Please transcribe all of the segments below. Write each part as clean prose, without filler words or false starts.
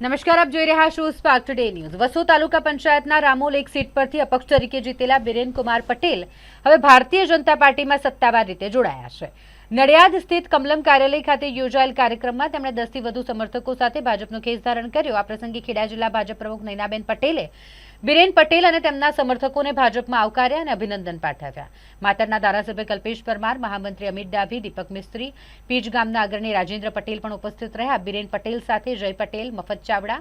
નમસ્કાર, આપ જોઈ રહ્યા છો સ્પાર્ક ટુડે ન્યૂઝ। વસો તાલુકા પંચાયતના રામોલ એક સીટ પરથી અપક્ષ તરીકે જીતેલા બીરેન કુમાર પટેલ હવે ભારતીય જનતા પાર્ટીમાં સત્તાવાર રીતે જોડાયા છે। નડિયાદ સ્થિત કમલમ કાર્યાલય ખાતે યોજાયેલ કાર્યક્રમમાં તેમણે 10 થી વધુ સમર્થકો સાથે ભાજપનો ખેસ ધારણ કર્યો। આ પ્રસંગે ખેડા જિલ્લા ભાજપ પ્રમુખ નૈનાબેન પટેલે બીરેન પટેલ અને તેમના સમર્થકોને ભાજપમાં આવકાર્યા અને અભિનંદન પાઠવ્યા। માતરના ધારાસભ્ય કલ્પેશ પરમાર, મહામંત્રી અમિત ડાભી, દીપક મિસ્ત્રી, પીજ ગામના અગ્રણી રાજેન્દ્ર પટેલ પણ ઉપસ્થિત રહ્યા। બીરેન પટેલ સાથે જય પટેલ, મફત ચાવડા,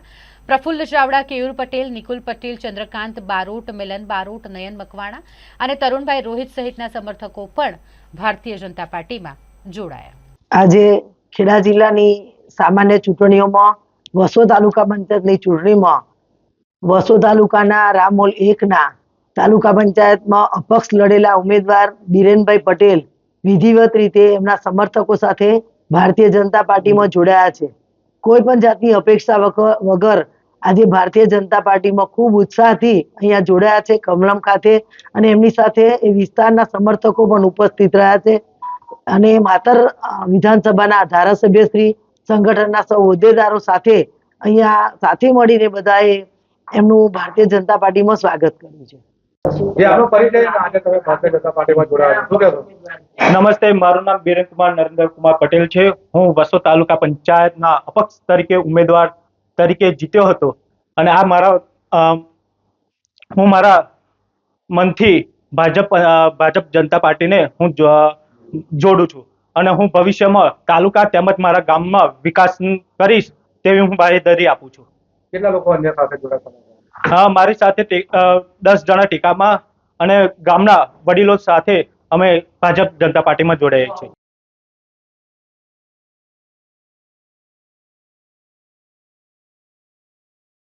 પ્રફુલ્લ ચાવડા, કેયુર પટેલ, નિકુલ પટેલ, ચંદ્રકાંત બારોટ, મિલન બારોટ, નયન મકવાણા અને તરુણભાઈ રોહિત સહિતના સમર્થકો પણ ભારતીય જનતા પાર્ટીમાં જોડાયા। આજે ખેડા જિલ્લાની સામાન્ય ચૂંટણીઓમાં વસો તાલુકા પંચાયતની ચૂંટણીમાં વસો તાલુકાના રામોલ 1ના તાલુકા પંચાયતમાં અપક્ષ લડેલા ઉમેદવાર બીરેનભાઈ પટેલ વિધિવત રીતે એમના સમર્થકો સાથે ભારતીય જનતા પાર્ટીમાં જોડાયા છે। કોઈ પણ જાતની અપેક્ષા વગર આજે ભારતીય જનતા પાર્ટીમાં ખૂબ ઉત્સાહથી અહીંયા જોડાયા છે કમલમ ખાતે, અને એમની સાથે એ વિસ્તારના સમર્થકો પણ ઉપસ્થિત રહ્યા છે અને માતર વિધાનસભાના ધારાસભ્યશ્રી, સંગઠનના સૌ હોદ્દેદારો સાથે અહીંયા સાથે મળીને બધાએ એમનું ભારતીય જનતા પાર્ટીમાં સ્વાગત કર્યું છે। નમસ્તે, મારું નામ બીરેન કુમાર નરેન્દ્ર કુમાર પટેલ છે। હું વસો તાલુકા પંચાયતના અપક્ષ તરીકે ઉમેદવાર તરીકે જીત્યો હતો અને હું મારા મનથી ભાજપ જનતા પાર્ટીને હું જોડું છું અને હું ભવિષ્યમાં તાલુકા તેમજ મારા ગામમાં વિકાસ કરીશ તેવી હું બાંહેધરી આપું છું। કેટલા લોકો અન્ય સાથે જોડાયા? મારી સાથે 10 જણા ટીકામાં અને ગામના વડીલો સાથે અમે ભાજપ જનતા પાર્ટીમાં જોડાયા છીએ।